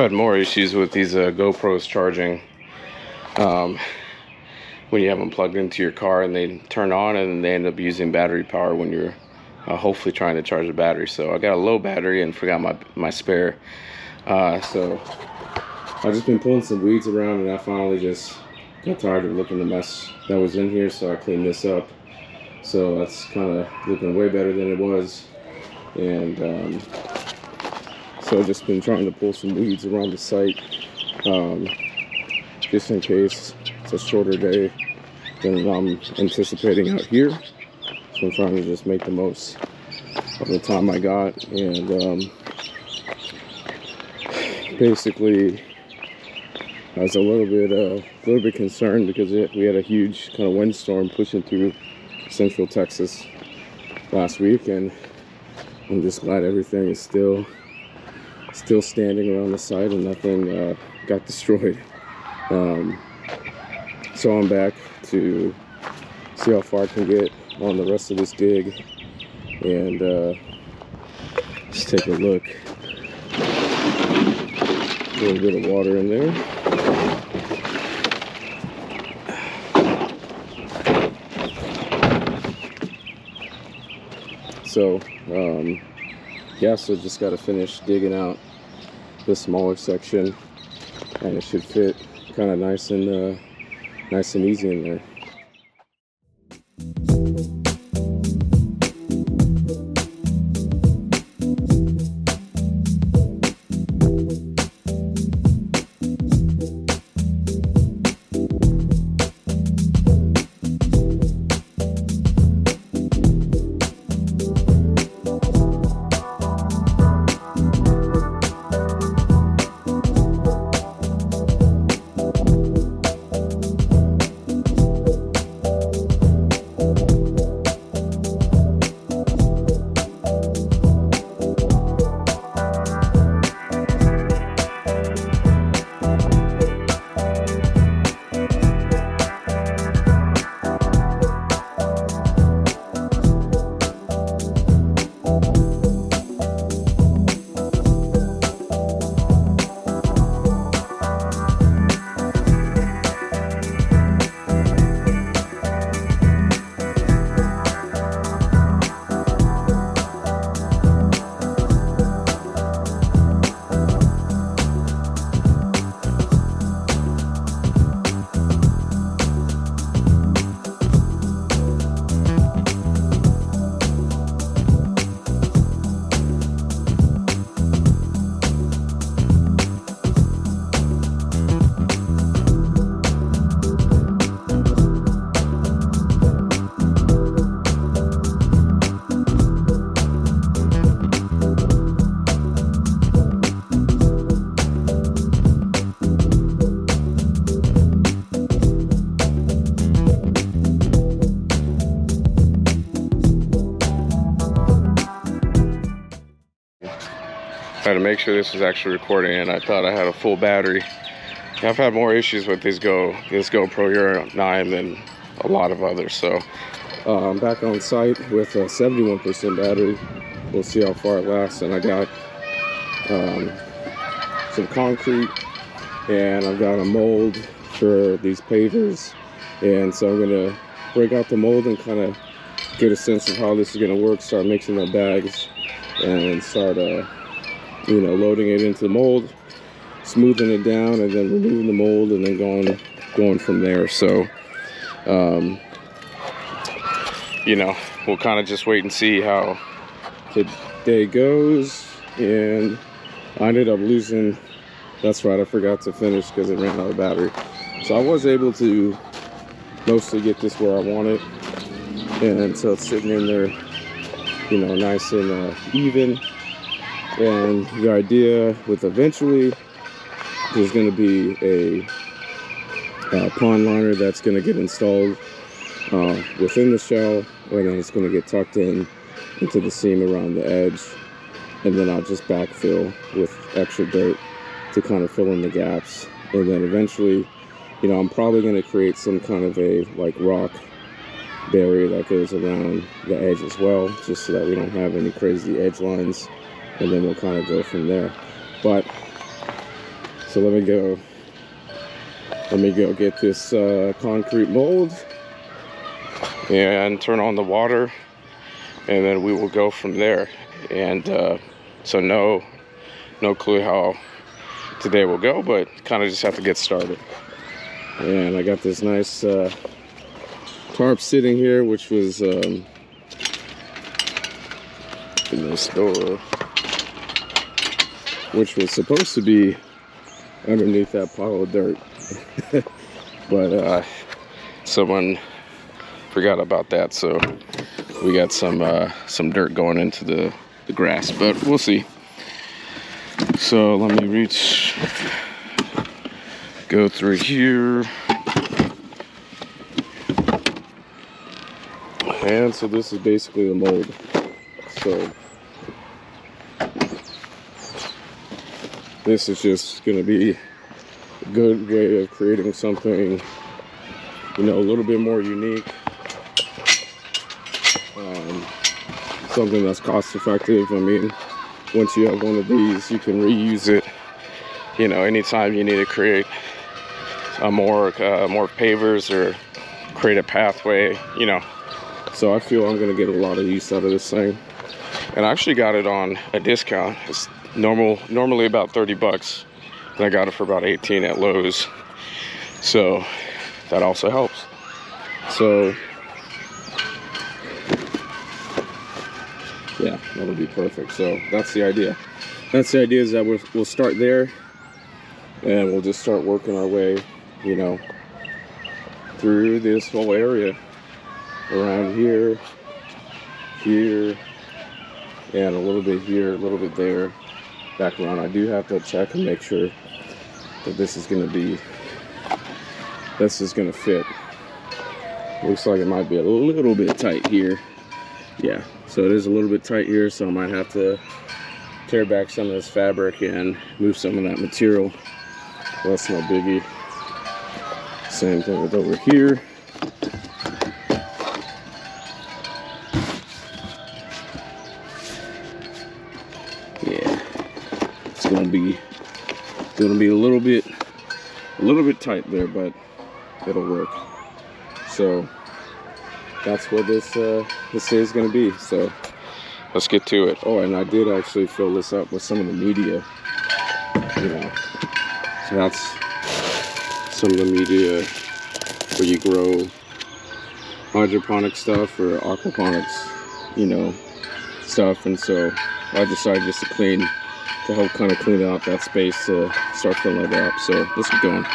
had more issues with these GoPros charging when you have them plugged into your car and they turn on and they end up using battery power when you're hopefully trying to charge the battery. So I got a low battery and forgot my spare. So I've just been pulling some weeds around, and I finally just got tired of looking the mess that was in here, so I cleaned this up. So that's kind of looking way better than it was. And so I've just been trying to pull some weeds around the site, just in case it's a shorter day than I'm anticipating out here. So I'm trying to just make the most of the time I got. And basically, I was a little bit concerned because we had a huge kind of windstorm pushing through central Texas last week, and I'm just glad everything is still standing around the site and nothing got destroyed. So I'm back to see how far I can get on the rest of this dig, and just take a look. A little bit of water in there. So yeah, so just got to finish digging out the smaller section, and it should fit kind of nice and easy in there. I had to make sure this was actually recording, and I thought I had a full battery. I've had more issues with this GoPro Hero 9 than a lot of others. So I'm back on site with a 71% battery. We'll see how far it lasts. And I got some concrete, and I've got a mold for these pavers. And so I'm gonna break out the mold and kind of get a sense of how this is gonna work. Start mixing the bags and start loading it into the mold, smoothing it down, and then removing the mold, and then going from there. So we'll kind of just wait and see how the day goes. And I ended up losing, that's right, I forgot to finish because it ran out of battery. So I was able to mostly get this where I want it, and so it's sitting in there nice and even. And the idea with eventually, there's going to be a pond liner that's going to get installed within the shell, and then it's going to get tucked into the seam around the edge, and then I'll just backfill with extra dirt to kind of fill in the gaps. And then eventually, I'm probably going to create some kind of a rock barrier that goes around the edge as well, just so that we don't have any crazy edge lines, and then we'll kind of go from there. But So let me go get this concrete mold and turn on the water, and then we will go from there. And so no clue how today will go, but kind of just have to get started. And I got this nice tarp sitting here, which was in the store, which was supposed to be underneath that pile of dirt. But someone forgot about that, so we got some dirt going into the grass, but we'll see. So let me go through here. And so this is basically the mold. So this is just going to be a good way of creating something, you know, a little bit more unique. Something that's cost effective. I mean, once you have one of these, you can reuse it, you know, anytime you need to create more pavers or create a pathway, you know. So I feel I'm gonna get a lot of use out of this thing. And I actually got it on a discount. It's normally about 30 bucks. And I got it for about 18 at Lowe's. So that also helps. So yeah, that'll be perfect. So that's the idea. That's the idea, is that we'll start there, and we'll just start working our way, you know, through this whole area, around here, and a little bit here, a little bit there, back around. I do have to check and make sure that this is gonna fit. Looks like it might be a little bit tight here. Yeah, so it is a little bit tight here, so I might have to tear back some of this fabric and move some of that material. Well, that's no biggie. Same thing with over here. Yeah, it's gonna be a little bit tight there, but it'll work. So that's what this day is going to be. So let's get to it. Oh, and I did actually fill this up with some of the media, you know. So that's some of the media where you grow hydroponic stuff or aquaponics, you know, stuff. And so I decided just to help kind of clean out that space to start filling it up. So let's get going.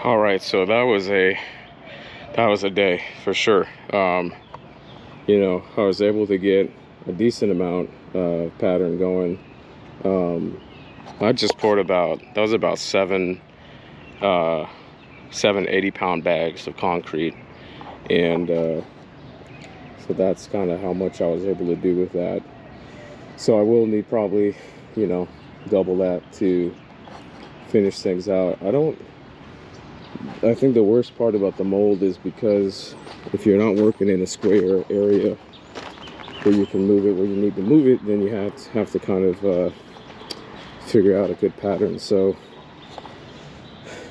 All right, so that was a day for sure. You know, I was able to get a decent amount of pattern going. I just poured that was about seven 80-pound bags of concrete, and so that's kind of how much I was able to do with that. So I will need probably, you know, double that to finish things out. I think the worst part about the mold is because if you're not working in a square area where you can move it where you need to move it, then you have to kind of figure out a good pattern. So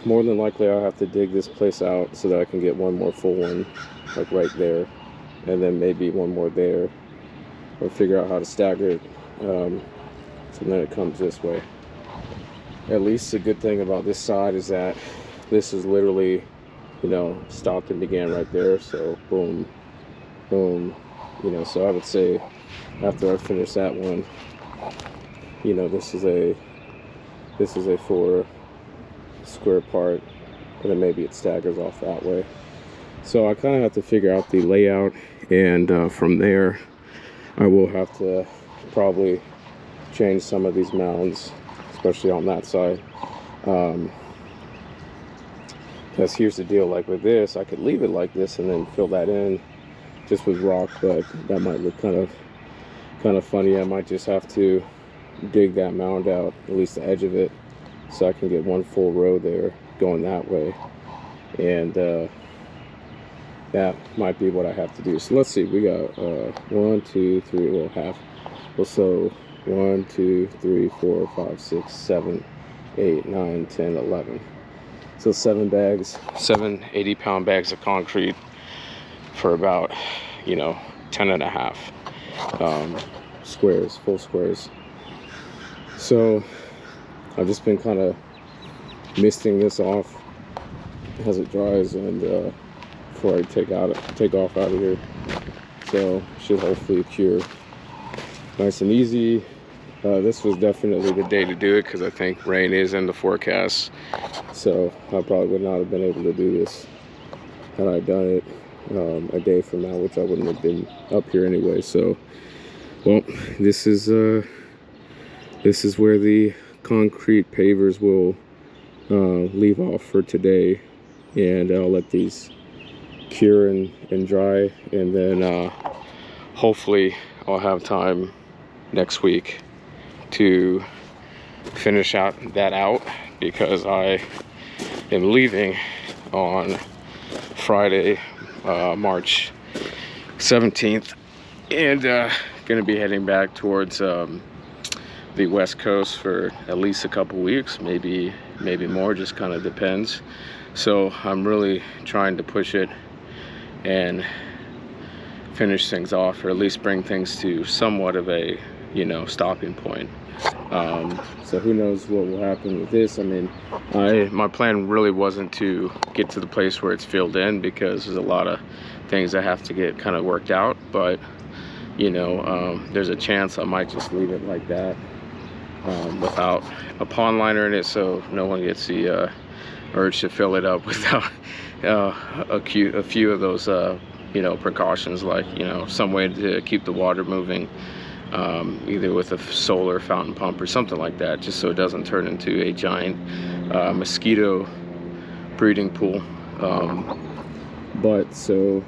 more than likely I'll have to dig this place out so that I can get one more full one, like right there, and then maybe one more there, or figure out how to stagger it, so then it comes this way. At least the good thing about this side is that this is literally, you know, stopped and began right there. So boom, boom, you know. So I would say after I finish that one, you know, this is a 4 square part, and then maybe it staggers off that way. So I kind of have to figure out the layout, and from there I will have to probably change some of these mounds, especially on that side, because here's the deal, like with this I could leave it like this and then fill that in just with rock, but that might look kind of funny. I might just have to dig that mound out, at least the edge of it, so I can get one full row there going that way, and that might be what I have to do. So let's see, we got 1, 2, 3, well, half, well, so 1, 2, 3, 4, 5, 6, 7, 8, 9, 10, 11. So 7 80-pound bags of concrete for about, you know, 10 and a half squares, full squares. So I've just been kind of misting this off as it dries, and before I take off out of here. So should hopefully cure nice and easy. This was definitely the day to do it because I think rain is in the forecast. So I probably would not have been able to do this had I done it a day from now, which I wouldn't have been up here anyway. So, well, this is where the concrete pavers will leave off for today, and I'll let these cure and dry, and then hopefully I'll have time next week to finish that out, because I am leaving on Friday, March 17th, and gonna be heading back towards the West Coast for at least a couple weeks, maybe more, just kind of depends. So I'm really trying to push it and finish things off, or at least bring things to somewhat of a, you know, stopping point. So who knows what will happen with this. I mean, my plan really wasn't to get to the place where it's filled in, because there's a lot of things that have to get kind of worked out, but you know, there's a chance I might just leave it like that, without a pond liner in it, so no one gets the urge to fill it up without a few of those you know, precautions, like, you know, some way to keep the water moving, either with a solar fountain pump or something like that, just so it doesn't turn into a giant mosquito breeding pool. But so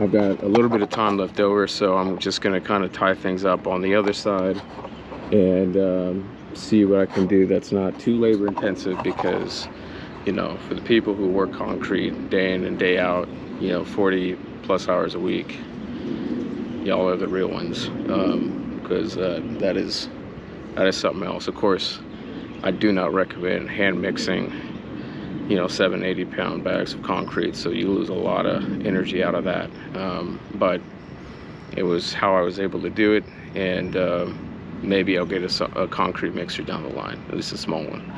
I've got a little bit of time left over, so I'm just gonna kind of tie things up on the other side and see what I can do that's not too labor intensive, because, you know, for the people who work concrete day in and day out, you know, 40 plus hours a week, y'all are the real ones, because that is something else. Of course, I do not recommend hand mixing, you know, 7 80-pound bags of concrete, so you lose a lot of energy out of that, but it was how I was able to do it, and maybe I'll get a concrete mixer down the line, at least a small one.